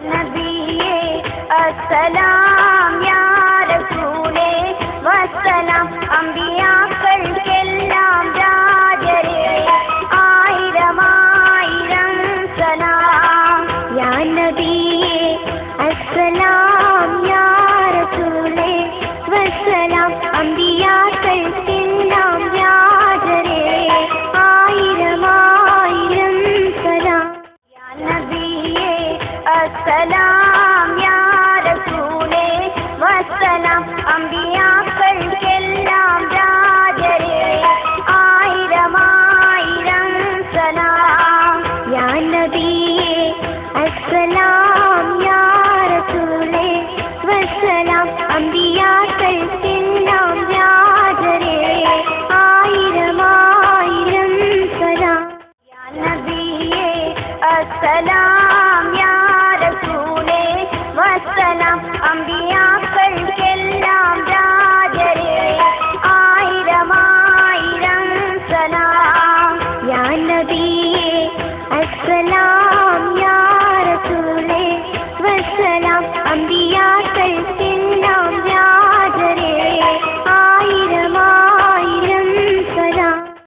നബിയേ അസ്സലാം യാ റസൂലേ വസ്സലാം അമ്പിയാക്കൾക്കെല്ലാം രാജരേ ആയിരം ആയിരം സലാം യാ നബിയേ അസ്സലാം യാ റസൂലേ വസ്സലാം അമ്പിയാക്കൾക്കെല്ലാം രാജരേ ആയിരം ആയിരം സലാം യാ നബിയേ അസ്സലാം യാ റസൂലേ വസ്സലാം അമ്പിയാക്കൾക്കെല്ലാം രാജരേ ആയിരം ആയിരം സലാം യാ നബിയേ അസ്സലാം യാ